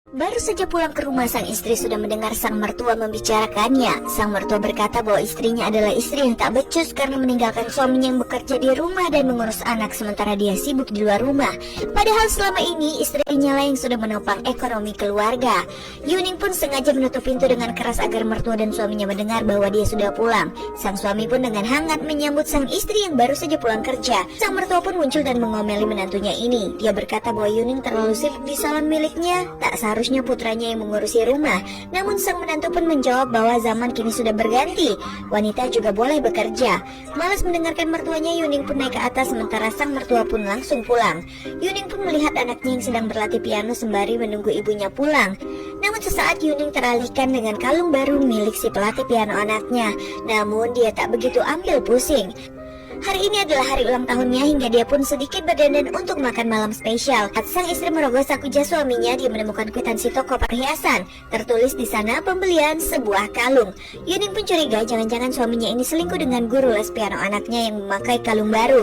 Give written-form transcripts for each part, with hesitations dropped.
Baru saja pulang ke rumah, sang istri sudah mendengar sang mertua membicarakannya. Sang mertua berkata bahwa istrinya adalah istri yang tak becus karena meninggalkan suaminya yang bekerja di rumah dan mengurus anak sementara dia sibuk di luar rumah. Padahal selama ini istrinya lah yang sudah menopang ekonomi keluarga. Yuning pun sengaja menutup pintu dengan keras agar mertua dan suaminya mendengar bahwa dia sudah pulang. Sang suami pun dengan hangat menyambut sang istri yang baru saja pulang kerja. Sang mertua pun muncul dan mengomeli menantunya ini. Dia berkata bahwa Yuning terlalu sibuk di salon miliknya, tak seharusnya putranya yang mengurusi rumah. Namun sang menantu pun menjawab bahwa zaman kini sudah berganti, wanita juga boleh bekerja. Malas mendengarkan mertuanya, Yuning pun naik ke atas sementara sang mertua pun langsung pulang. Yuning pun melihat anaknya yang sedang berlatih piano sembari menunggu ibunya pulang. Namun sesaat Yuning teralihkan dengan kalung baru milik si pelatih piano anaknya. Namun dia tak begitu ambil pusing. Hari ini adalah hari ulang tahunnya hingga dia pun sedikit berdandan untuk makan malam spesial. Saat sang istri merogoh saku jas suaminya, dia menemukan kwitansi toko perhiasan. Tertulis di sana pembelian sebuah kalung. Yuning pun curiga jangan-jangan suaminya ini selingkuh dengan guru les piano anaknya yang memakai kalung baru.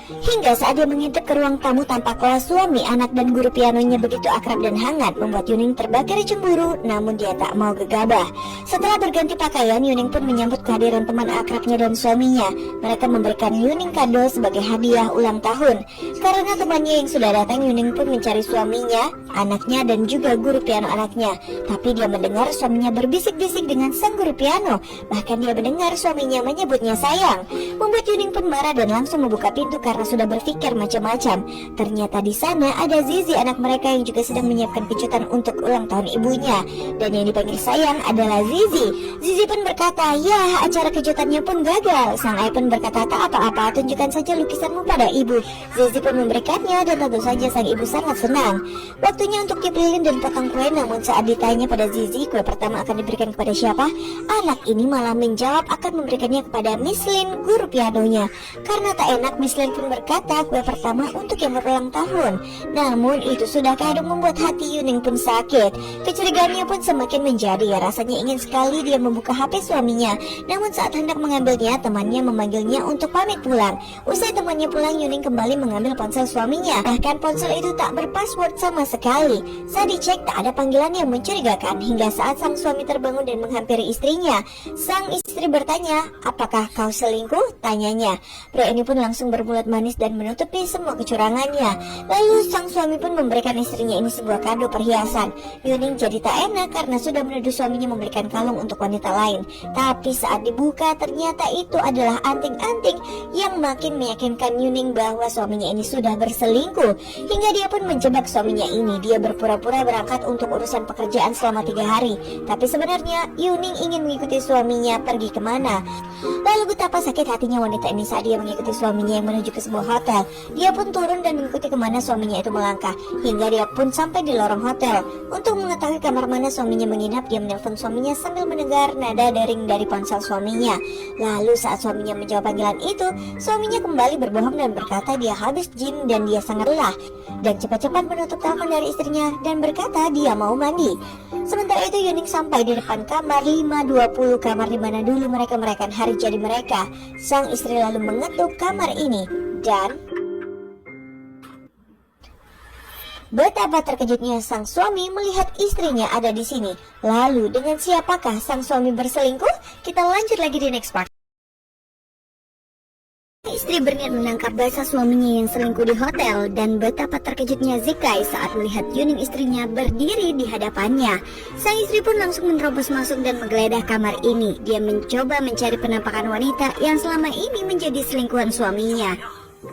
Hingga saat dia mengintip ke ruang tamu, tampaklah suami, anak, dan guru pianonya begitu akrab dan hangat, membuat Yuning terbakar cemburu, namun dia tak mau gegabah. Setelah berganti pakaian, Yuning pun menyambut kehadiran teman akrabnya dan suaminya. Mereka memberikan Yuning kado sebagai hadiah ulang tahun. Karena temannya yang sudah datang, Yuning pun mencari suaminya, anaknya, dan juga guru piano anaknya. Tapi dia mendengar suaminya berbisik-bisik dengan sang guru piano. Bahkan dia mendengar suaminya menyebutnya sayang. Membuat Yuning pun marah dan langsung membuka pintu karena sudah berpikir macam-macam. Ternyata di sana ada Zizi, anak mereka yang juga sedang menyiapkan kejutan untuk ulang tahun ibunya. Dan yang dipanggil sayang adalah Zizi. Zizi pun berkata, "Ya, acara kejutannya pun gagal." Sang ayah pun berkata, "Tak apa-apa, tunjukkan saja lukisanmu pada ibu." Zizi pun memberikannya dan tentu saja sang ibu sangat senang. Waktunya untuk tiup lilin dan potong kue, namun saat ditanya pada Zizi kue pertama akan diberikan kepada siapa, anak ini malah menjawab akan memberikannya kepada Miss Lin, guru pianonya. Karena tak enak, Miss Lin pun berkata kue pertama untuk yang berulang tahun. Namun itu sudah kadung membuat hati Yuning pun sakit. Kecurigaannya pun semakin menjadi. Rasanya ingin sekali dia membuka HP suaminya. Namun saat hendak mengambilnya, temannya memanggilnya untuk pamit pulang. Usai temannya pulang, Yuning kembali mengambil ponsel suaminya. Bahkan ponsel itu tak berpassword sama sekali. Saat dicek tak ada panggilan yang mencurigakan. Hingga saat sang suami terbangun dan menghampiri istrinya, sang istri bertanya, "Apakah kau selingkuh?" tanyanya. Pria ini pun langsung bermulut manis dan menutupi semua kecurangannya. Lalu sang suami pun memberikan istrinya ini sebuah kado perhiasan. Yuning jadi tak enak karena sudah menuduh suaminya memberikan kalung untuk wanita lain. Tapi saat dibuka ternyata itu adalah anting-anting yang makin meyakinkan Yuning bahwa suaminya ini sudah berselingkuh. Hingga dia pun menjebak suaminya ini. Dia berpura-pura berangkat untuk urusan pekerjaan selama 3 hari. Tapi sebenarnya Yuning ingin mengikuti suaminya pergi kemana. Lalu betapa sakit hatinya wanita ini saat dia mengikuti suaminya yang menuju ke sebuah hotel. Dia pun turun dan mengikuti kemana suaminya itu melangkah. Hingga dia pun sampai di lorong hotel. Untuk mengetahui kamar mana suaminya menginap, dia menelpon suaminya sambil mendengar nada dering dari ponsel suaminya. Lalu saat suaminya menjawab panggilan itu, suaminya kembali berbohong dan berkata dia habis gym dan dia sangat lelah. Dan cepat-cepat menutup telepon dari istrinya dan berkata dia mau mandi. Sementara itu Yuning sampai di depan kamar 520, kamar di mana dulu mereka merayakan hari jadi mereka. Sang istri lalu mengetuk kamar ini dan betapa terkejutnya sang suami melihat istrinya ada di sini. Lalu dengan siapakah sang suami berselingkuh? Kita lanjut lagi di next part. Istri berniat menangkap basah suaminya yang selingkuh di hotel, dan betapa terkejutnya Zikai saat melihat Yuning istrinya berdiri di hadapannya. Sang istri pun langsung menerobos masuk dan menggeledah kamar ini. Dia mencoba mencari penampakan wanita yang selama ini menjadi selingkuhan suaminya.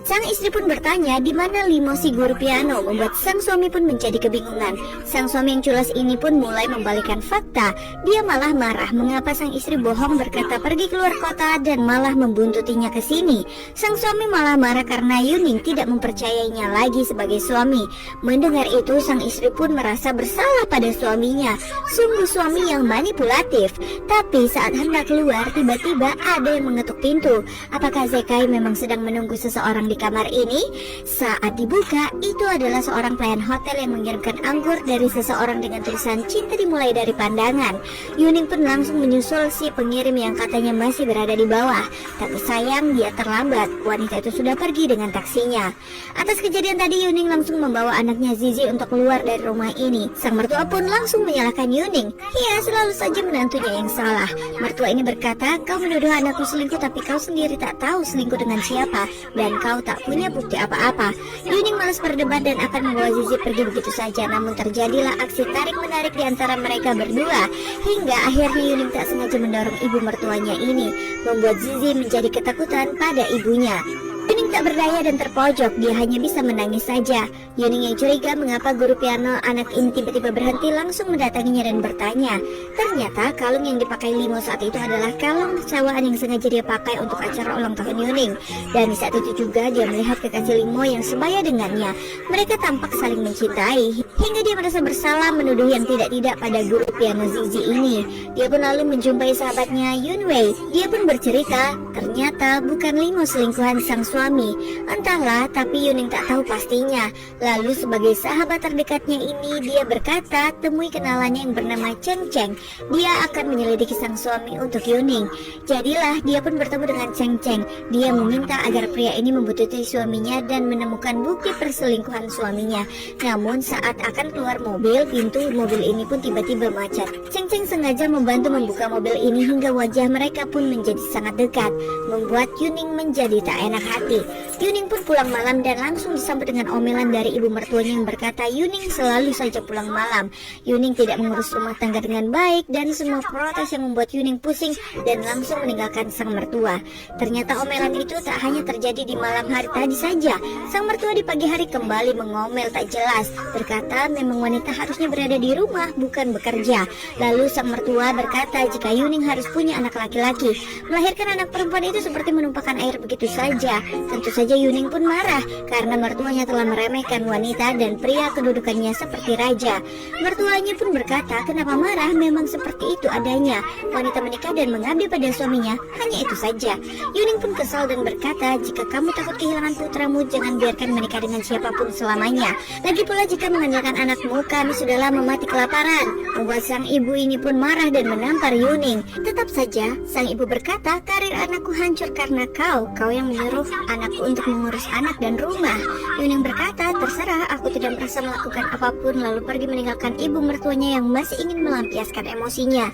Sang istri pun bertanya di mana Limo si guru piano, membuat sang suami pun menjadi kebingungan. Sang suami yang culas ini pun mulai membalikkan fakta. Dia malah marah mengapa sang istri bohong berkata pergi keluar kota dan malah membuntutinya ke sini. Sang suami malah marah karena Yuning tidak mempercayainya lagi sebagai suami. Mendengar itu sang istri pun merasa bersalah pada suaminya. Sungguh suami yang manipulatif. Tapi saat hendak keluar tiba-tiba ada yang mengetuk pintu. Apakah Zekai memang sedang menunggu seseorang seseorang di kamar ini? Saat dibuka, itu adalah seorang pelayan hotel yang mengirimkan anggur dari seseorang dengan tulisan cinta dimulai dari pandangan. Yuning pun langsung menyusul si pengirim yang katanya masih berada di bawah. Tapi sayang dia terlambat, wanita itu sudah pergi dengan taksinya. Atas kejadian tadi, Yuning langsung membawa anaknya Zizi untuk keluar dari rumah ini. Sang mertua pun langsung menyalahkan Yuning. Ya, selalu saja menantunya yang salah. Mertua ini berkata, kau menuduh anakku selingkuh tapi kau sendiri tak tahu selingkuh dengan siapa, dan kau tak punya bukti apa-apa. Yuning malas berdebat dan akan membawa Zizi pergi begitu saja. Namun terjadilah aksi tarik-menarik di antara mereka berdua, hingga akhirnya Yuning tak sengaja mendorong ibu mertuanya ini, membuat Zizi menjadi ketakutan pada ibunya. Yuning tak berdaya dan terpojok, dia hanya bisa menangis saja. Yuning yang curiga mengapa guru piano anak ini tiba-tiba berhenti langsung mendatanginya dan bertanya. Ternyata kalung yang dipakai Limo saat itu adalah kalung sewaan yang sengaja dia pakai untuk acara ulang tahun Yuning. Dan di saat itu juga dia melihat kekasih Limo yang sebaya dengannya. Mereka tampak saling mencintai, hingga dia merasa bersalah menuduh yang tidak-tidak pada guru piano Zizi ini. Dia pun lalu menjumpai sahabatnya Yunwei. Dia pun bercerita, ternyata bukan Limo selingkuhan sang suami. Entahlah, tapi Yuning tak tahu pastinya. Lalu sebagai sahabat terdekatnya ini, dia berkata temui kenalannya yang bernama Cheng Cheng. Dia akan menyelidiki sang suami untuk Yuning. Jadilah dia pun bertemu dengan Cheng Cheng. Dia meminta agar pria ini membuntuti suaminya dan menemukan bukti perselingkuhan suaminya. Namun saat akan keluar mobil, pintu mobil ini pun tiba-tiba macet. Cheng Cheng sengaja membantu membuka mobil ini hingga wajah mereka pun menjadi sangat dekat, membuat Yuning menjadi tak enak hati. Yuning pun pulang malam dan langsung disambut dengan omelan dari ibu mertuanya yang berkata Yuning selalu saja pulang malam. Yuning tidak mengurus rumah tangga dengan baik dan semua protes yang membuat Yuning pusing dan langsung meninggalkan sang mertua. Ternyata omelan itu tak hanya terjadi di malam hari tadi saja. Sang mertua di pagi hari kembali mengomel tak jelas, berkata memang wanita harusnya berada di rumah bukan bekerja. Lalu sang mertua berkata jika Yuning harus punya anak laki-laki. Melahirkan anak perempuan itu seperti menumpahkan air begitu saja. Tentu saja Yuning pun marah karena mertuanya telah meremehkan wanita dan pria kedudukannya seperti raja. Mertuanya pun berkata kenapa marah, memang seperti itu adanya. Wanita menikah dan mengabdi pada suaminya, hanya itu saja. Yuning pun kesal dan berkata jika kamu takut kehilangan putramu, jangan biarkan menikah dengan siapapun selamanya. Lagi pula jika mengandalkan anakmu, kami sudah lama mati kelaparan. Membuat sang ibu ini pun marah dan menampar Yuning. Tetap saja sang ibu berkata karir anakku hancur karena kau yang menyuruh anakku untuk mengurus anak dan rumah. Yuning berkata terserah, aku tidak merasa melakukan apapun, lalu pergi meninggalkan ibu mertuanya yang masih ingin melampiaskan emosinya.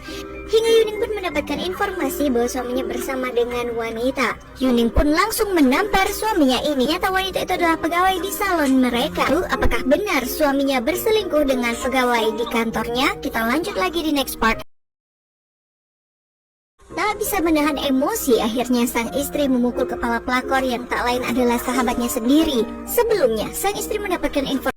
Hingga Yuning pun mendapatkan informasi bahwa suaminya bersama dengan wanita. Yuning pun langsung menampar suaminya ini. Nyata wanita itu adalah pegawai di salon mereka. Lalu apakah benar suaminya berselingkuh dengan pegawai di kantornya? Kita lanjut lagi di next part. Tak bisa menahan emosi, akhirnya sang istri memukul kepala pelakor yang tak lain adalah sahabatnya sendiri. Sebelumnya, sang istri mendapatkan informasi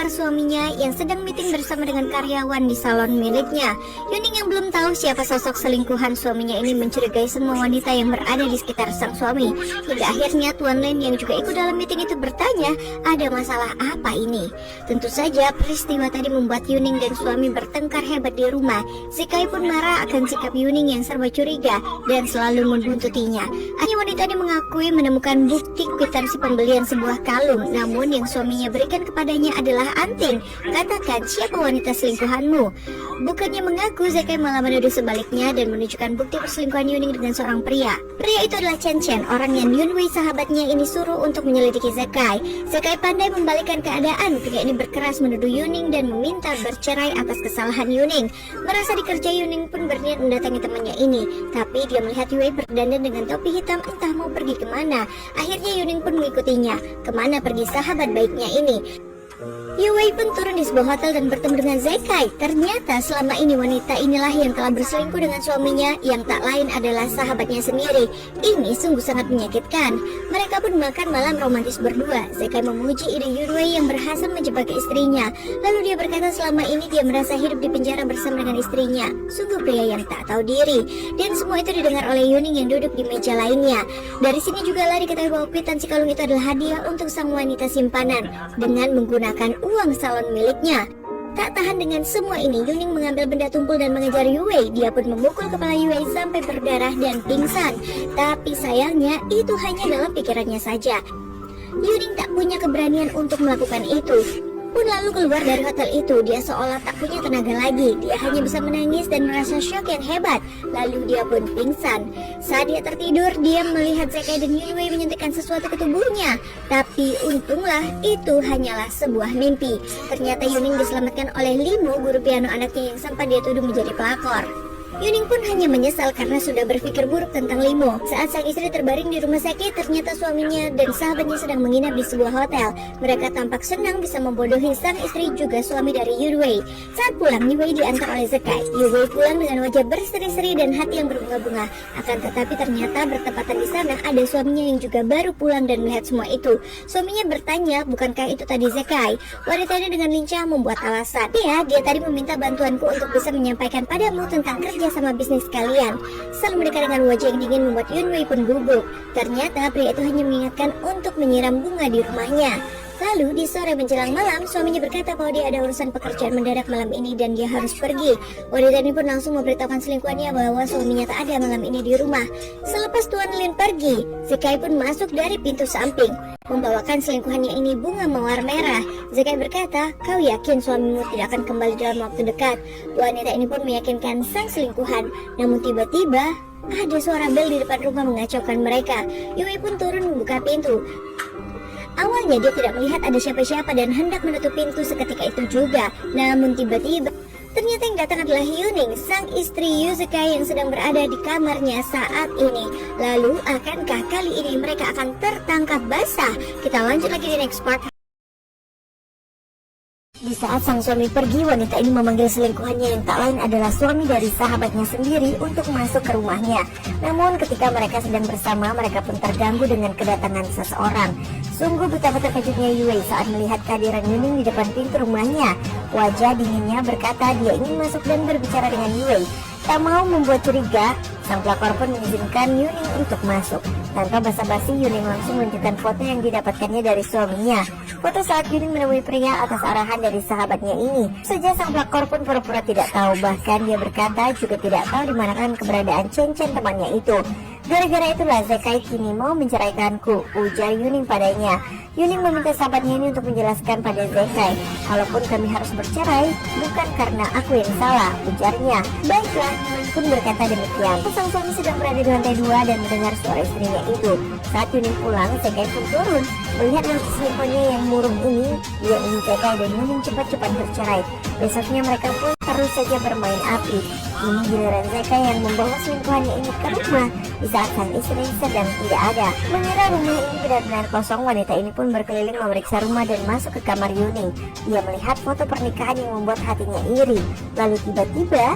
suaminya yang sedang meeting bersama dengan karyawan di salon miliknya. Yuning yang belum tahu siapa sosok selingkuhan suaminya ini mencurigai semua wanita yang berada di sekitar sang suami. Hingga akhirnya Tuan Lin yang juga ikut dalam meeting itu bertanya, ada masalah apa ini? Tentu saja peristiwa tadi membuat Yuning dan suami bertengkar hebat di rumah. Zekai pun marah akan sikap Yuning yang serba curiga dan selalu membuntutinya. Hanya wanita ini mengakui menemukan bukti kwitansi pembelian sebuah kalung, namun yang suaminya berikan kepadanya adalah anting. Katakan siapa wanita selingkuhanmu? Bukannya mengaku, Zekai malah menuduh sebaliknya dan menunjukkan bukti perselingkuhan Yuning dengan seorang pria. Pria itu adalah Chen Chen, orang yang Yunwei sahabatnya ini suruh untuk menyelidiki Zekai. Zekai pandai membalikkan keadaan. Pria ini berkeras menuduh Yuning dan meminta bercerai atas kesalahan Yuning. Merasa dikerjai, Yuning pun berniat mendatangi temannya ini. Tapi dia melihat Yue berdandan dengan topi hitam entah mau pergi kemana. Akhirnya Yuning pun mengikutinya. Kemana pergi sahabat baiknya ini? Yue pun turun di sebuah hotel dan bertemu dengan Zekai. Ternyata selama ini wanita inilah yang telah berselingkuh dengan suaminya yang tak lain adalah sahabatnya sendiri. Ini sungguh sangat menyakitkan. Mereka pun makan malam romantis berdua. Zekai memuji ide Yue yang berhasil menjebak istrinya. Lalu dia berkata selama ini dia merasa hidup di penjara bersama dengan istrinya. Sungguh pria yang tak tahu diri. Dan semua itu didengar oleh Yuning yang duduk di meja lainnya. Dari sini juga lah diketahui bahwa kwitansi kalung itu adalah hadiah untuk sang wanita simpanan dengan menggunakan uang salon miliknya. Tak tahan dengan semua ini, Yuning mengambil benda tumpul dan mengejar Yue. Dia pun memukul kepala Yue sampai berdarah dan pingsan. Tapi sayangnya itu hanya dalam pikirannya saja. Yuning tak punya keberanian untuk melakukan itu. Pun lalu keluar dari hotel itu, dia seolah tak punya tenaga lagi. Dia hanya bisa menangis dan merasa syok yang hebat. Lalu dia pun pingsan. Saat dia tertidur, dia melihat Zekai dan Yue menyuntikkan sesuatu ke tubuhnya. Tapi untunglah itu hanyalah sebuah mimpi. Ternyata Yuning diselamatkan oleh Limo, guru piano anaknya yang sempat dia tuduh menjadi pelakor. Yuning pun hanya menyesal karena sudah berpikir buruk tentang Limo. Saat sang istri terbaring di rumah sakit, ternyata suaminya dan sahabatnya sedang menginap di sebuah hotel. Mereka tampak senang bisa membodohi sang istri juga suami dari Yue. Saat pulang, Yue diantar oleh Zekai. Yue pulang dengan wajah berseri-seri dan hati yang berbunga-bunga. Akan tetapi ternyata bertepatan di sana ada suaminya yang juga baru pulang dan melihat semua itu. Suaminya bertanya, bukankah itu tadi Zekai? Wanita ini dengan lincah membuat alasan. Dia tadi meminta bantuanku untuk bisa menyampaikan padamu tentang kerja sama bisnis kalian. Saat mereka dengan wajah yang dingin membuat Yunwei pun gugup. Ternyata pria itu hanya mengingatkan untuk menyiram bunga di rumahnya. Lalu di sore menjelang malam, suaminya berkata bahwa dia ada urusan pekerjaan mendadak malam ini dan dia harus pergi. Wanita ini pun langsung memberitahukan selingkuhannya bahwa suaminya tak ada malam ini di rumah. Selepas Tuan Lin pergi, Zekai pun masuk dari pintu samping, membawakan selingkuhannya ini bunga mawar merah. Zekai berkata, kau yakin suamimu tidak akan kembali dalam waktu dekat? Wanita ini pun meyakinkan sang selingkuhan. Namun tiba-tiba ada suara bel di depan rumah mengacaukan mereka. Yue pun turun membuka pintu. Awalnya dia tidak melihat ada siapa-siapa dan hendak menutup pintu seketika itu juga. Namun tiba-tiba ternyata yang datang adalah Yuning, sang istri Yuzekai yang sedang berada di kamarnya saat ini. Lalu akankah kali ini mereka akan tertangkap basah? Kita lanjut lagi di next part. Di saat sang suami pergi, wanita ini memanggil selingkuhannya yang tak lain adalah suami dari sahabatnya sendiri untuk masuk ke rumahnya. Namun ketika mereka sedang bersama, mereka pun terganggu dengan kedatangan seseorang. Sungguh betapa terkejutnya Yue saat melihat kehadiran Yuning di depan pintu rumahnya. Wajah dinginnya berkata dia ingin masuk dan berbicara dengan Yue. Tak mau membuat curiga, sang pelakor pun mengizinkan Yuning untuk masuk. Tanpa basa-basi, Yuning langsung menunjukkan foto yang didapatkannya dari suaminya. Foto saat Yuning menemui pria atas arahan dari sahabatnya ini. Sejak sang pelakor pun pura-pura tidak tahu, bahkan dia berkata juga tidak tahu di manakan keberadaan Chen-Chen temannya itu. Gara-gara itulah Zekai kini mau menceraikanku, ujar Yuning padanya. Yuning meminta sahabatnya ini untuk menjelaskan pada Zekai, kalaupun kami harus bercerai, bukan karena aku yang salah, ujarnya. Baiklah, Yuning pun berkata demikian. Sang suami sedang berada di lantai 2 dan mendengar suara istrinya itu. Saat Yuning pulang, Zekai pun turun. Melihat nasib selingkuhannya yang murung ini, dia ingin Zekai dan Yuning cepat-cepat bercerai. Besoknya mereka pun terus saja bermain api. Ini giliran Zekai yang membawa selingkuhannya ini ke rumah di saat sang istri sedang tidak ada. Mengira rumah ini benar-benar kosong, wanita ini pun berkeliling memeriksa rumah dan masuk ke kamar Yuning. Dia melihat foto pernikahan yang membuat hatinya iri. Lalu tiba-tiba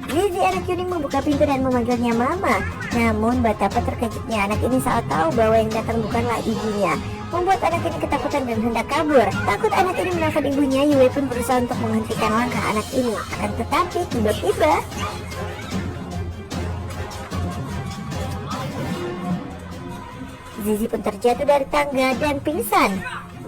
Zizi anak Yuning membuka pintu dan memanggilnya mama. Namun betapa terkejutnya anak ini saat tahu bahwa yang datang bukanlah ibunya, membuat anak ini ketakutan dan hendak kabur. Takut anak ini menelpon ibunya, Yue pun berusaha untuk menghentikan langkah anak ini. Akan tetapi tiba-tiba Zizi pun terjatuh dari tangga dan pingsan.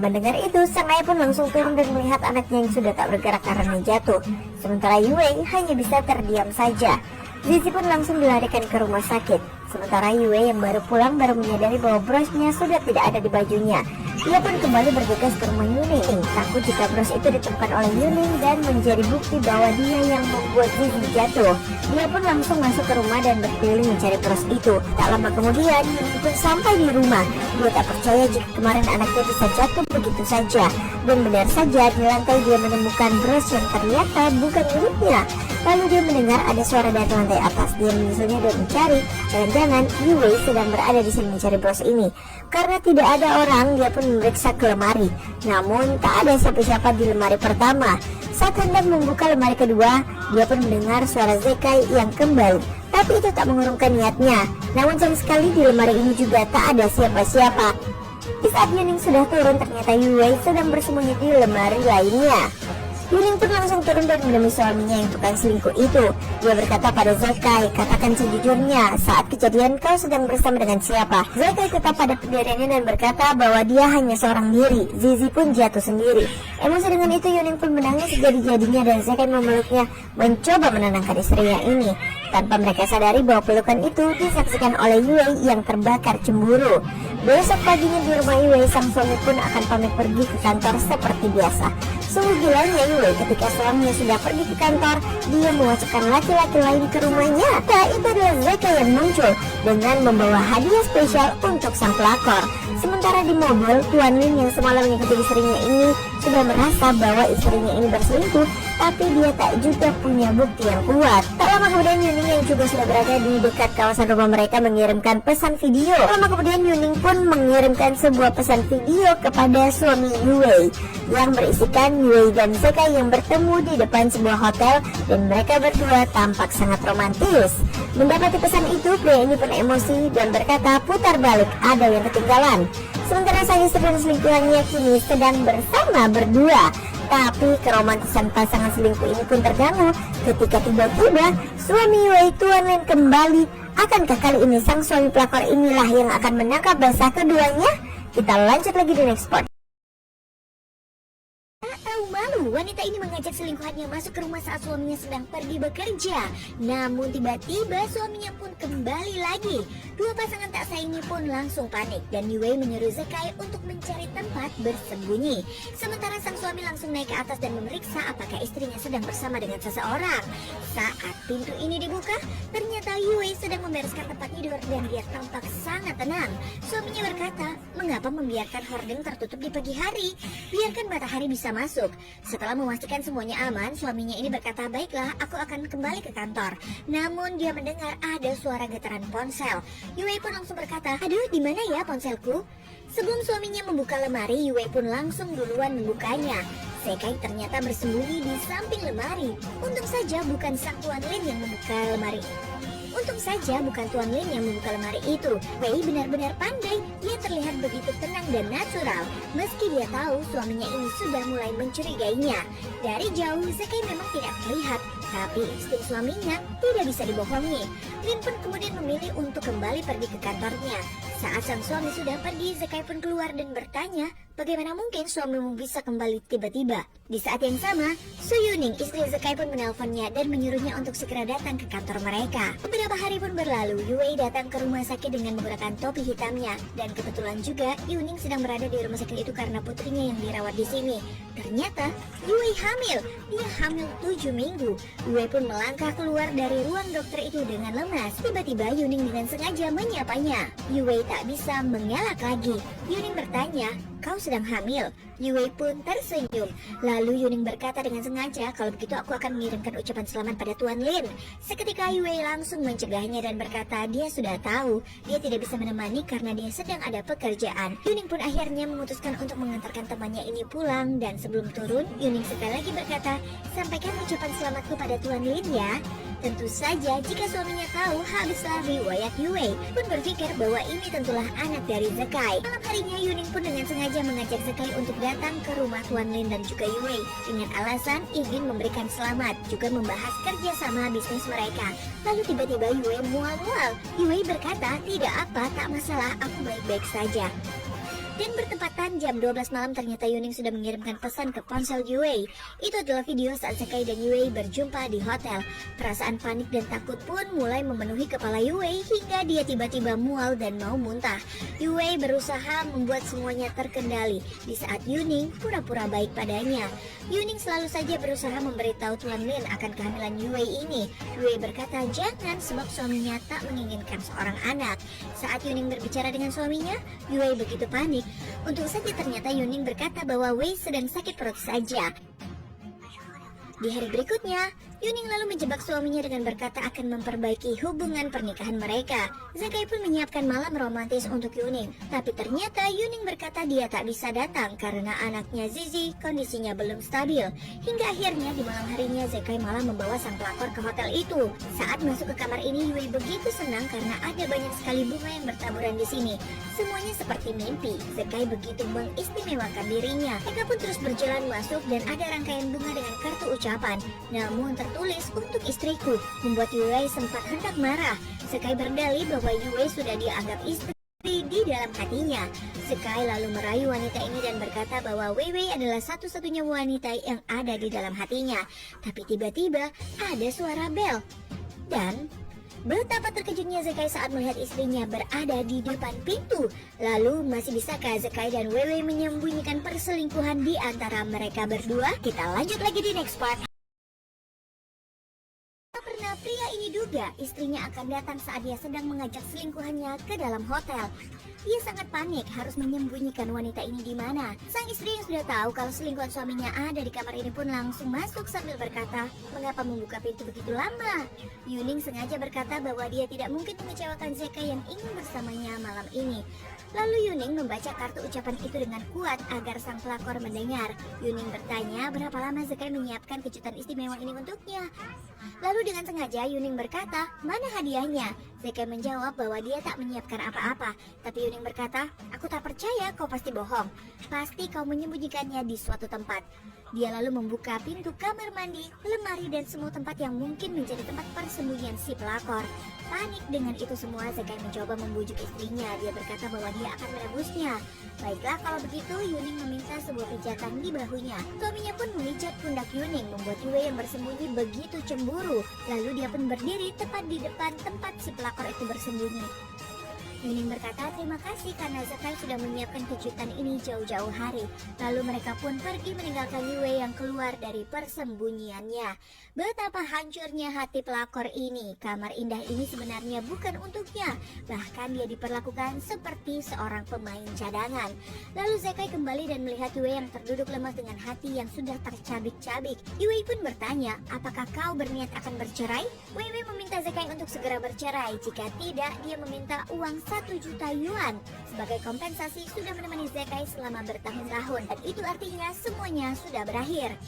Mendengar itu, sang ayah pun langsung turun dan melihat anaknya yang sudah tak bergerak karena jatuh. Sementara Yue hanya bisa terdiam saja. Zizi pun langsung dilarikan ke rumah sakit. Sementara Yue yang baru pulang baru menyadari bahwa brosnya sudah tidak ada di bajunya. Ia pun kembali bergegas ke rumah Yuning, takut jika bros itu ditemukan oleh Yuning dan menjadi bukti bahwa dia yang membuat Zizi jatuh. Dia pun langsung masuk ke rumah dan berkeliling mencari bros itu. Tak lama kemudian, Yuning pun sampai di rumah. Dia tak percaya jika kemarin anaknya bisa jatuh begitu saja. Dan benar saja, di lantai dia menemukan bros yang ternyata bukan miliknya. Lalu dia mendengar ada suara dari lantai atas. Dia menyusulnya dan mencari. Jangan-jangan Yue sedang berada di sini mencari bros ini. Karena tidak ada orang, dia pun memeriksa ke lemari. Namun tak ada siapa-siapa di lemari pertama. Saat hendak membuka lemari kedua, dia pun mendengar suara Zekai yang kembali. Tapi itu tak mengurungkan niatnya. Namun sama sekali di lemari ini juga tak ada siapa-siapa. Di saat Yuning sudah turun, ternyata Yue sedang bersembunyi di lemari lainnya. Yuning pun langsung turun dan menemui suaminya yang tukang selingkuh itu. Dia berkata pada Zekai, katakan sejujurnya, saat kejadian kau sedang bersama dengan siapa? Zekai tetap pada pendiriannya dan berkata bahwa dia hanya seorang diri. Zizi pun jatuh sendiri. Emosi dengan itu, Yuning pun menangis sejadi-jadinya dan Zekai memeluknya, mencoba menenangkan istrinya ini. Tanpa mereka sadari bahwa pelukan itu disaksikan oleh Yue yang terbakar cemburu. Besok paginya di rumah Yue, sang suami pun akan pamit pergi ke kantor seperti biasa. Sungguh gilanya Yue ketika suaminya sudah pergi ke kantor, dia mewajibkan laki-laki lain ke rumahnya. Nah, itu adalah Zekai yang muncul dengan membawa hadiah spesial untuk sang pelakor. Sementara di mobil, Tuan Lin yang semalam mengikuti istrinya ini sudah merasa bahwa istrinya ini berselingkuh, tapi dia tak juga punya bukti yang kuat. Tak lama kemudian Yuning yang juga sudah berada di dekat kawasan rumah mereka mengirimkan pesan video. Tak lama kemudian Yuning pun mengirimkan sebuah pesan video kepada suami Yue yang berisikan Yue dan Zekai yang bertemu di depan sebuah hotel dan mereka berdua tampak sangat romantis. Mendapati pesan itu, pria ini pun emosi dan berkata putar balik, ada yang ketinggalan. Sementara sang istri dan selingkuhannya kini sedang bersama berdua. Tapi keromantisan pasangan selingkuh ini pun terganggu ketika tiba-tiba suami Yue, Tuan Lin, kembali. Akankah kali ini sang suami pelakor inilah yang akan menangkap basah keduanya? Kita lanjut lagi di next part. Malu, wanita ini mengajak selingkuhannya masuk ke rumah saat suaminya sedang pergi bekerja. Namun tiba-tiba suaminya pun kembali lagi. Dua pasangan tak sah ini pun langsung panik dan Yue menyuruh Zekai untuk mencari tempat bersembunyi. Sementara sang suami langsung naik ke atas dan memeriksa apakah istrinya sedang bersama dengan seseorang. Saat pintu ini dibuka, ternyata Yue sedang membereskan tempat tidur dan dia tampak sangat tenang. Suaminya berkata, mengapa membiarkan hordeng tertutup di pagi hari? Biarkan matahari bisa masuk. Setelah memastikan semuanya aman, suaminya ini berkata, baiklah, aku akan kembali ke kantor. Namun dia mendengar ada suara getaran ponsel. Yue pun langsung berkata, aduh, di mana ya ponselku? Sebelum suaminya membuka lemari, Yue pun langsung duluan membukanya. Zekai ternyata bersembunyi di samping lemari. Untung saja bukan sang Tuan Lin yang membuka lemari. Itu. Wei benar-benar pandai. Dia terlihat begitu tenang dan natural. Meski dia tahu suaminya ini sudah mulai mencurigainya. Dari jauh, Zekai memang tidak terlihat, tapi insting suaminya tidak bisa dibohongi. Lin pun kemudian memilih untuk kembali pergi ke kantornya. Saat sang suami sudah pergi, Zekai pun keluar dan bertanya, bagaimana mungkin suamimu bisa kembali tiba-tiba? Di saat yang sama, Su Yuning, istri Zekai, pun menelponnya dan menyuruhnya untuk segera datang ke kantor mereka. Beberapa hari pun berlalu, Yue datang ke rumah sakit dengan menggunakan topi hitamnya. Dan kebetulan juga, Yuning sedang berada di rumah sakit itu karena putrinya yang dirawat di sini. Ternyata, Yue hamil. Dia hamil 7 minggu. Yue pun melangkah keluar dari ruang dokter itu dengan lemas. Tiba-tiba Yuning dengan sengaja menyapanya. Yue tak bisa mengelak lagi. Yuning bertanya, kau sedang hamil? Yue pun tersenyum. Lalu Yuning berkata dengan sengaja, kalau begitu aku akan mengirimkan ucapan selamat pada Tuan Lin. Seketika Yue langsung mencegahnya dan berkata dia sudah tahu dia tidak bisa menemani karena dia sedang ada pekerjaan. Yuning pun akhirnya memutuskan untuk mengantarkan temannya ini pulang dan sebelum turun, Yuning sekali lagi berkata, sampaikan ucapan selamatku pada Tuan Lin ya. Tentu saja jika suaminya tahu, habislah riwayat Yue pun berpikir bahwa ini tentulah anak dari Zekai. Malam harinya Yuning pun dengan sengaja mengajak Zekai untuk datang ke rumah Tuan Lin dan juga Yue dengan alasan ingin memberikan selamat, juga membahas kerjasama bisnis mereka. Lalu tiba-tiba Yue mual-mual. Yue berkata, tidak apa, tak masalah, aku baik-baik saja. Dan bertepatan jam 12 malam ternyata Yuning sudah mengirimkan pesan ke ponsel Yue. Itu adalah video saat Zekai dan Yue berjumpa di hotel. Perasaan panik dan takut pun mulai memenuhi kepala Yue hingga dia tiba-tiba mual dan mau muntah. Yue berusaha membuat semuanya terkendali di saat Yuning pura-pura baik padanya. Yuning selalu saja berusaha memberitahu Tuan Lin akan kehamilan Yue ini. Yue berkata jangan sebab suaminya tak menginginkan seorang anak. Saat Yuning berbicara dengan suaminya, Yue begitu panik. Untung saja ternyata Yuning berkata bahwa Wei sedang sakit perut saja. Di hari berikutnya, Yuning lalu menjebak suaminya dengan berkata akan memperbaiki hubungan pernikahan mereka. Zekai pun menyiapkan malam romantis untuk Yuning. Tapi ternyata Yuning berkata dia tak bisa datang karena anaknya Zizi kondisinya belum stabil. Hingga akhirnya di malam harinya Zekai malah membawa sang pelakor ke hotel itu. Saat masuk ke kamar ini, Yue begitu senang karena ada banyak sekali bunga yang bertaburan di sini. Semuanya seperti mimpi. Zekai begitu mengistimewakan dirinya. Mereka pun terus berjalan masuk dan ada rangkaian bunga dengan kartu ucapan, namun tertulis untuk istriku, membuat Yue sempat hendak marah. Zekai berdalih bahwa Yue sudah dianggap istri di dalam hatinya. Zekai lalu merayu wanita ini dan berkata bahwa Wei adalah satu-satunya wanita yang ada di dalam hatinya. Tapi tiba-tiba ada suara bel. Dan betapa terkejutnya Zekai saat melihat istrinya berada di depan pintu. Lalu masih bisakah Zekai dan Wei menyembunyikan perselingkuhan di antara mereka berdua? Kita lanjut lagi di next part. Pernah pria ini duga istrinya akan datang saat dia sedang mengajak selingkuhannya ke dalam hotel. Ia sangat panik harus menyembunyikan wanita ini di mana. Sang istri yang sudah tahu kalau selingkuhan suaminya ada di kamar ini pun langsung masuk sambil berkata, "Mengapa membuka pintu begitu lama?" Yuning sengaja berkata bahwa dia tidak mungkin mengecewakan Zekai yang ingin bersamanya malam ini. Lalu Yuning membaca kartu ucapan itu dengan kuat agar sang pelakor mendengar. Yuning bertanya berapa lama Zekai menyiapkan kejutan istimewa ini untuknya. Lalu dengan sengaja Yuning berkata, "Mana hadiahnya?" Zekai menjawab bahwa dia tak menyiapkan apa-apa. Tapi Yuning berkata, "Aku tak percaya, kau pasti bohong. Pasti kau menyembunyikannya di suatu tempat." Dia lalu membuka pintu kamar mandi, lemari, dan semua tempat yang mungkin menjadi tempat persembunyian si pelakor. Panik dengan itu semua, Zekai mencoba membujuk istrinya. Dia berkata bahwa dia akan menebusnya. Baiklah kalau begitu, Yuning meminta sebuah pijatan di bahunya. Suaminya pun memijat pundak Yuning, membuat Yue yang bersembunyi begitu cemburu. Lalu dia pun berdiri tepat di depan tempat si pelakor itu bersembunyi. Yuning berkata terima kasih karena Zekai sudah menyiapkan kejutan ini jauh-jauh hari. Lalu mereka pun pergi meninggalkan Yue yang keluar dari persembunyiannya. Betapa hancurnya hati pelakor ini. Kamar indah ini sebenarnya bukan untuknya. Bahkan dia diperlakukan seperti seorang pemain cadangan. Lalu Zekai kembali dan melihat Yue yang terduduk lemas dengan hati yang sudah tercabik-cabik. Yue pun bertanya, apakah kau berniat akan bercerai? Yue meminta Zekai untuk segera bercerai. Jika tidak, dia meminta uang 1 juta yuan sebagai kompensasi sudah menemani Zekai selama bertahun-tahun, dan itu artinya semuanya sudah berakhir.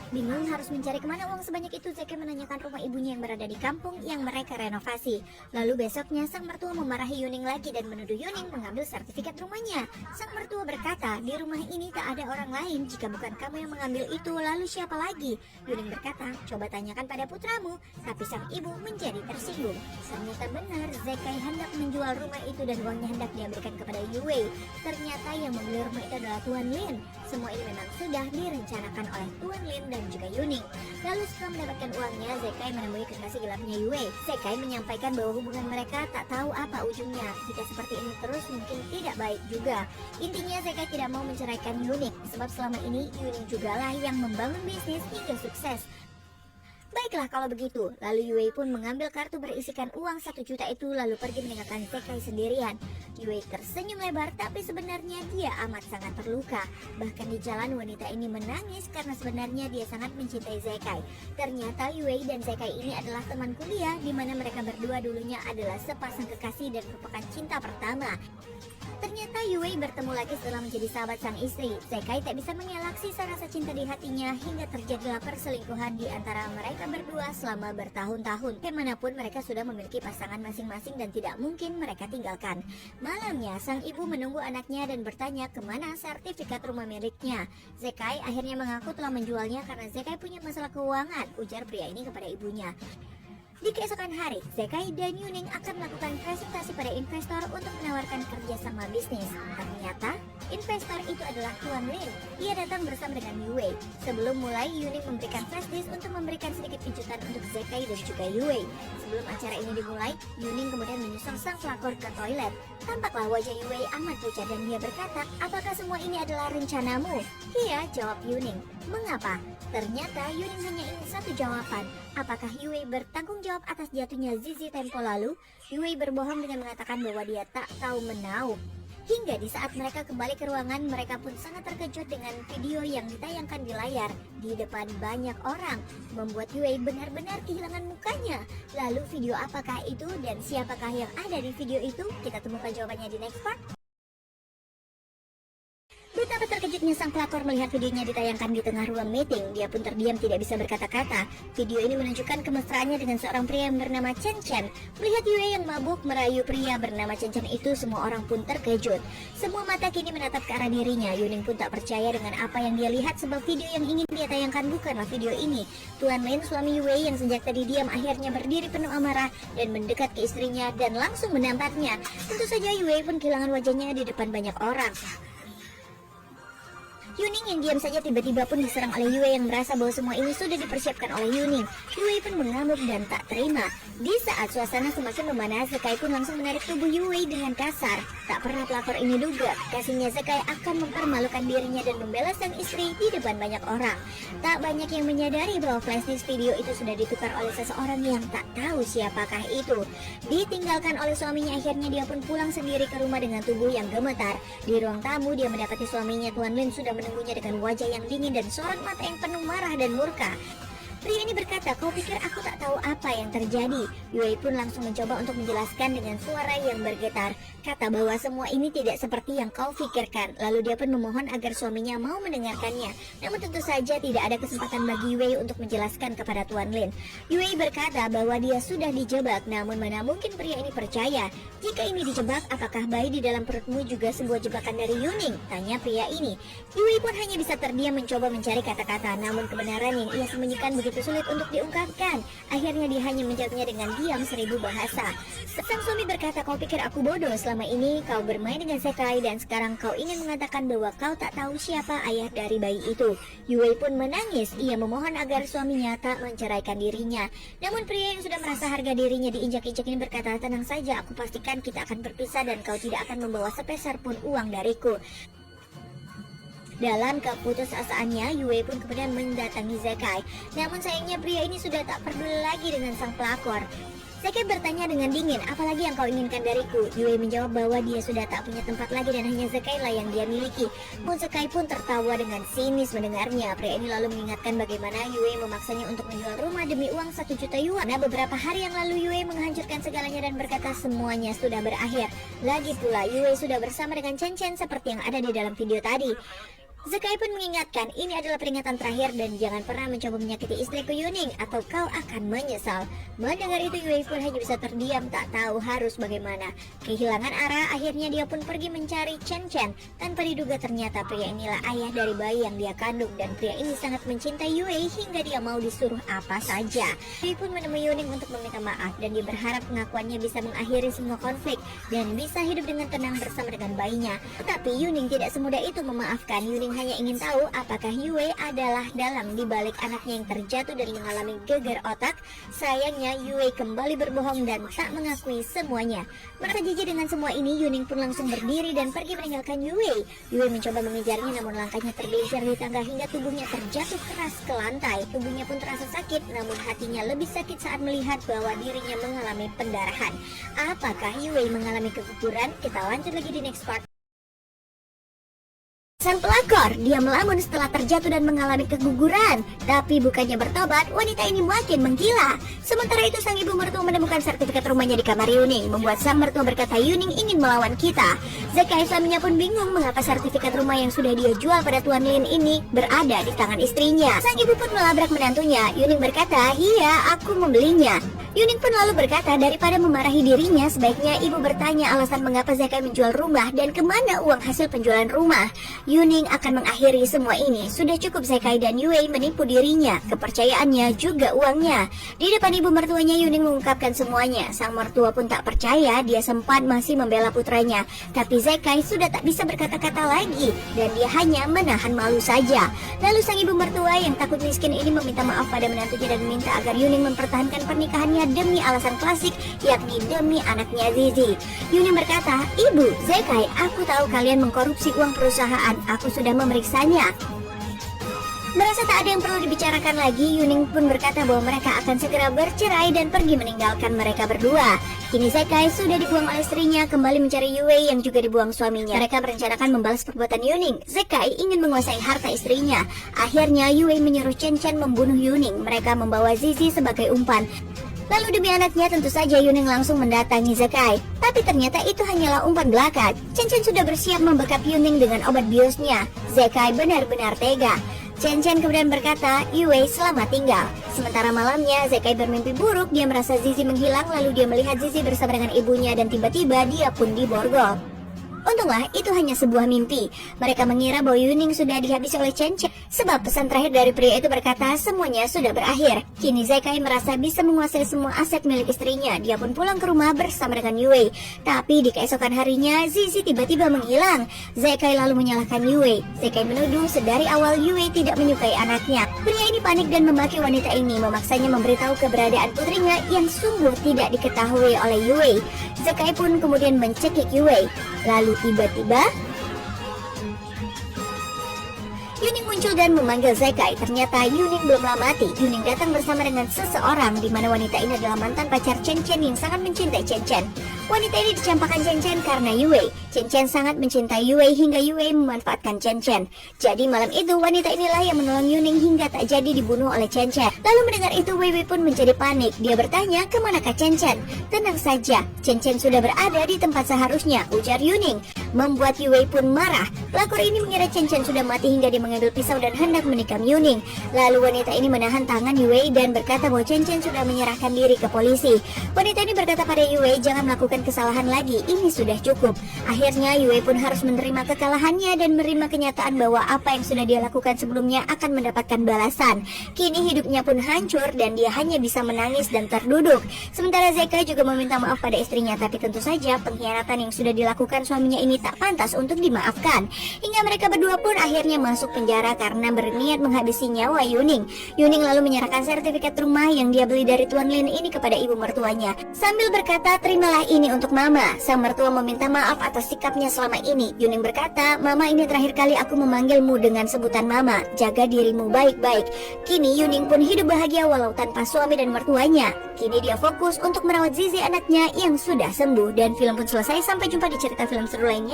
Bingung harus mencari kemana uang sebanyak itu, Zekai menanyakan rumah ibunya yang berada di kampung yang mereka renovasi. Lalu besoknya sang mertua memarahi Yuning lagi dan menuduh Yuning mengambil sertifikat rumahnya. Sang mertua berkata, di rumah ini tak ada orang lain, jika bukan kamu yang mengambil itu, lalu siapa lagi? Yuning berkata, coba tanyakan pada putramu. Tapi sang ibu menjadi tersinggung. Ternyata benar, Zekai hendak menjual rumah itu dan uangnya hendak diambilkan kepada Yue. Ternyata yang membeli rumah itu adalah Tuan Lin. Semua ini memang sudah direncanakan oleh Tuan Lin dan juga Yuning. Lalu setelah mendapatkan uangnya, Zekai menemui kekasih gelapnya Yue. Zekai menyampaikan bahwa hubungan mereka tak tahu apa ujungnya. Jika seperti ini terus mungkin tidak baik juga. Intinya Zekai tidak mau menceraikan Yuning, sebab selama ini Yuning jugalah yang membangun bisnis hingga sukses. Baiklah kalau begitu. Lalu Yue pun mengambil kartu berisikan uang 1 juta itu lalu pergi meninggalkan Zekai sendirian. Yue tersenyum lebar, tapi sebenarnya dia amat sangat terluka. Bahkan di jalan wanita ini menangis karena sebenarnya dia sangat mencintai Zekai. Ternyata Yue dan Zekai ini adalah teman kuliah, di mana mereka berdua dulunya adalah sepasang kekasih dan merupakan cinta pertama. Ternyata Yue bertemu lagi setelah menjadi sahabat sang istri. Zekai tak bisa mengelak sisa rasa cinta di hatinya hingga terjadilah perselingkuhan di antara mereka berdua selama bertahun-tahun. Bagaimanapun mereka sudah memiliki pasangan masing-masing dan tidak mungkin mereka tinggalkan. Malamnya sang ibu menunggu anaknya dan bertanya kemana sertifikat rumah miliknya. Zekai akhirnya mengaku telah menjualnya karena Zekai punya masalah keuangan, ujar pria ini kepada ibunya. Di keesokan hari, Zekai dan Yuning akan melakukan presentasi pada investor untuk menawarkan kerjasama bisnis. Ternyata, investor itu adalah Tuan Lin. Ia datang bersama dengan Yue. Sebelum mulai, Yuning memberikan flash disk untuk memberikan sedikit kejutan untuk Zekai dan juga Yue. Sebelum acara ini dimulai, Yuning kemudian menyusul sang pelakor ke toilet. Tampaklah wajah Yue amat pucat dan dia berkata, apakah semua ini adalah rencanamu? Iya, jawab Yuning. Mengapa? Ternyata Yuning hanya ingin satu jawaban. Apakah Yue bertanggung jawab atas jatuhnya Zizi tempo lalu? Yue berbohong dengan mengatakan bahwa dia tak tahu menau. Hingga di saat mereka kembali ke ruangan, mereka pun sangat terkejut dengan video yang ditayangkan di layar di depan banyak orang, membuat Yue benar-benar kehilangan mukanya. Lalu video apakah itu dan siapakah yang ada di video itu? Kita temukan jawabannya di next part. Betapa terkejutnya sang pelakor melihat videonya ditayangkan di tengah ruang meeting. Dia pun terdiam tidak bisa berkata-kata. Video ini menunjukkan kemesraannya dengan seorang pria yang bernama Chen Chen. Melihat Yue yang mabuk merayu pria bernama Chen Chen itu, semua orang pun terkejut. Semua mata kini menatap ke arah dirinya. Yuning pun tak percaya dengan apa yang dia lihat, sebab video yang ingin dia tayangkan bukanlah video ini. Tuan Lin, suami Yue yang sejak tadi diam, akhirnya berdiri penuh amarah dan mendekat ke istrinya dan langsung menampaknya. Tentu saja Yue pun kehilangan wajahnya di depan banyak orang. Yuning yang diam saja tiba-tiba pun diserang oleh Yue yang merasa bahwa semua ini sudah dipersiapkan oleh Yuning. Yue pun mengamuk dan tak terima. Di saat suasana semakin memanas, Zekai pun langsung menarik tubuh Yue dengan kasar. Tak pernah pelakor ini duga, kasihnya Zekai akan mempermalukan dirinya dan membela sang istri di depan banyak orang. Tak banyak yang menyadari bahwa flashdisk video itu sudah ditukar oleh seseorang yang tak tahu siapakah itu. Ditinggalkan oleh suaminya, akhirnya dia pun pulang sendiri ke rumah dengan tubuh yang gemetar. Di ruang tamu, dia mendapati suaminya Tuan Lin sudah menunggunya dengan wajah yang dingin dan sorot mata yang penuh marah dan murka. Pria ini berkata, "Kau pikir aku tak tahu apa yang terjadi?" Yue pun langsung mencoba untuk menjelaskan dengan suara yang bergetar. Kata bahwa semua ini tidak seperti yang kau pikirkan. Lalu dia pun memohon agar suaminya mau mendengarkannya. Namun tentu saja tidak ada kesempatan bagi Yue untuk menjelaskan kepada Tuan Lin. Yue berkata bahwa dia sudah dijebak, namun mana mungkin pria ini percaya. "Jika ini dijebak, apakah bayi di dalam perutmu juga sebuah jebakan dari Yuning?" tanya pria ini. Yue pun hanya bisa terdiam mencoba mencari kata-kata, namun kebenaran yang ia sembunyikan begitu sulit untuk diungkapkan. Akhirnya dia hanya menjawabnya dengan diam 1000 bahasa. Sang suami berkata, "Kau pikir aku bodoh? Selama ini kau bermain dengan Zekai dan sekarang kau ingin mengatakan bahwa kau tak tahu siapa ayah dari bayi itu." Yue pun menangis. Ia memohon agar suaminya tak menceraikan dirinya. Namun pria yang sudah merasa harga dirinya diinjak-injak ini berkata, "Tenang saja, aku pastikan kita akan berpisah dan kau tidak akan membawa sepeser pun uang dariku." Dalam keputusasaannya, Yue pun kemudian mendatangi Zekai. Namun sayangnya pria ini sudah tak peduli lagi dengan sang pelakor. Zekai bertanya dengan dingin, "Apalagi yang kau inginkan dariku?" Yue menjawab bahwa dia sudah tak punya tempat lagi dan hanya Zekai lah yang dia miliki. Namun Zekai pun tertawa dengan sinis mendengarnya. Pria ini lalu mengingatkan bagaimana Yue memaksanya untuk menjual rumah demi uang 1 juta yuan. Nah, beberapa hari yang lalu Yue menghancurkan segalanya dan berkata semuanya sudah berakhir. Lagi pula Yue sudah bersama dengan Chen Chen seperti yang ada di dalam video tadi. Zekai pun mengingatkan, "Ini adalah peringatan terakhir dan jangan pernah mencoba menyakiti istriku Yuning atau kau akan menyesal." Mendengar itu Yue pun hanya bisa terdiam, tak tahu harus bagaimana. Kehilangan arah, akhirnya dia pun pergi mencari Chen Chen. Tanpa diduga ternyata pria inilah ayah dari bayi yang dia kandung, dan pria ini sangat mencintai Yue hingga dia mau disuruh apa saja. Yue pun menemui Yuning untuk meminta maaf dan dia berharap pengakuannya bisa mengakhiri semua konflik dan bisa hidup dengan tenang bersama dengan bayinya. Tetapi Yuning tidak semudah itu memaafkan. Yuning hanya ingin tahu apakah Yue adalah dalang di balik anaknya yang terjatuh dan mengalami gegar otak. Sayangnya Yue kembali berbohong dan tak mengakui semuanya. Merasa jijik dengan semua ini, Yuning pun langsung berdiri dan pergi meninggalkan Yue. Yue mencoba mengejarnya, namun langkahnya tergelincir di tangga hingga tubuhnya terjatuh keras ke lantai. Tubuhnya pun terasa sakit, namun hatinya lebih sakit saat melihat bahwa dirinya mengalami pendarahan. Apakah Yue mengalami keguguran? Kita lanjut lagi di next part. Sang pelakor, dia melamun setelah terjatuh dan mengalami keguguran. Tapi bukannya bertobat, wanita ini makin menggila. Sementara itu sang ibu mertua menemukan sertifikat rumahnya di kamar Yuning, membuat sang mertua berkata, "Yuning ingin melawan kita." Zekai suaminya pun bingung mengapa sertifikat rumah yang sudah dia jual pada Tuan Lin ini berada di tangan istrinya. Sang ibu pun melabrak menantunya. Yuning berkata, "Iya, aku membelinya." Yuning pun lalu berkata, daripada memarahi dirinya, sebaiknya ibu bertanya alasan mengapa Zekai menjual rumah dan kemana uang hasil penjualan rumah. Yuning akan mengakhiri semua ini. Sudah cukup Zekai dan Yue menipu dirinya, kepercayaannya juga uangnya. Di depan ibu mertuanya, Yuning mengungkapkan semuanya. Sang mertua pun tak percaya, dia sempat masih membela putranya. Tapi Zekai sudah tak bisa berkata-kata lagi dan dia hanya menahan malu saja. Lalu sang ibu mertua yang takut miskin ini meminta maaf pada menantunya dan meminta agar Yuning mempertahankan pernikahannya demi alasan klasik, yakni demi anaknya Zizi. Yuning berkata, "Ibu, Zekai, aku tahu kalian mengkorupsi uang perusahaan. Aku sudah memeriksanya." Merasa tak ada yang perlu dibicarakan lagi, Yuning pun berkata bahwa mereka akan segera bercerai dan pergi meninggalkan mereka berdua. Kini Zekai sudah dibuang oleh istrinya, kembali mencari Yue yang juga dibuang suaminya. Mereka merencanakan membalas perbuatan Yuning. Zekai ingin menguasai harta istrinya. Akhirnya Yue menyuruh Chen Chen membunuh Yuning. Mereka membawa Zizi sebagai umpan. Lalu demi anaknya tentu saja Yuning langsung mendatangi Zekai. Tapi ternyata itu hanyalah umpan belaka. Chen Chen sudah bersiap membekap Yuning dengan obat biusnya. Zekai benar-benar tega. Chen Chen kemudian berkata, Yue selamat tinggal. Sementara malamnya, Zekai bermimpi buruk. Dia merasa Zizi menghilang, lalu dia melihat Zizi bersama dengan ibunya dan tiba-tiba dia pun diborgol. Untunglah itu hanya sebuah mimpi. Mereka mengira bahwa Yuning sudah dihabisi oleh Chen Chen, sebab pesan terakhir dari pria itu berkata semuanya sudah berakhir. Kini Zekai merasa bisa menguasai semua aset milik istrinya. Dia pun pulang ke rumah bersama dengan Yue. Tapi di keesokan harinya Zizi tiba-tiba menghilang. Zekai lalu menyalahkan Yue. Zekai menuduh sedari awal Yue tidak menyukai anaknya. Pria ini panik dan memaki wanita ini, memaksanya memberitahu keberadaan putrinya yang sungguh tidak diketahui oleh Yue. Zekai pun kemudian mencekik Yue. Lalu tiba-tiba Yuning muncul dan memanggil Zekai. Ternyata Yuning belumlah mati. Yuning datang bersama dengan seseorang, di mana wanita ini adalah mantan pacar Chen Chen yang sangat mencintai Chen Chen. Wanita ini dicampakkan Chen Chen karena Yue. Chen Chen sangat mencintai Yue hingga Yue memanfaatkan Chen Chen. Jadi malam itu wanita inilah yang menolong Yuning hingga tak jadi dibunuh oleh Chen Chen. Lalu mendengar itu Wei pun menjadi panik. Dia bertanya kemanakah Chen Chen. Tenang saja, Chen Chen sudah berada di tempat seharusnya, ujar Yuning. Membuat Yue pun marah. Pelakor ini mengira Chen Chen sudah mati hingga dia mengambil pisau dan hendak menikam Yuning. Lalu wanita ini menahan tangan Yue dan berkata bahwa Chen Chen sudah menyerahkan diri ke polisi. Wanita ini berkata pada Yue jangan melakukan kesalahan lagi, ini sudah cukup. Akhirnya Yue pun harus menerima kekalahannya dan menerima kenyataan bahwa apa yang sudah dia lakukan sebelumnya akan mendapatkan balasan. Kini hidupnya pun hancur dan dia hanya bisa menangis dan terduduk. Sementara Zekai juga meminta maaf pada istrinya, tapi tentu saja pengkhianatan yang sudah dilakukan suaminya ini tak pantas untuk dimaafkan. Hingga mereka berdua pun akhirnya masuk penjara karena berniat menghabisi nyawa Yuning. Yuning lalu menyerahkan sertifikat rumah yang dia beli dari Tuan Lin ini kepada ibu mertuanya. Sambil berkata, terimalah ini untuk Mama. Sang mertua meminta maaf atas sikapnya selama ini. Yuning berkata, Mama, ini terakhir kali aku memanggilmu dengan sebutan Mama. Jaga dirimu baik-baik. Kini Yuning pun hidup bahagia walau tanpa suami dan mertuanya. Kini dia fokus untuk merawat Zizi anaknya yang sudah sembuh. Dan film pun selesai. Sampai jumpa di cerita film seru lainnya.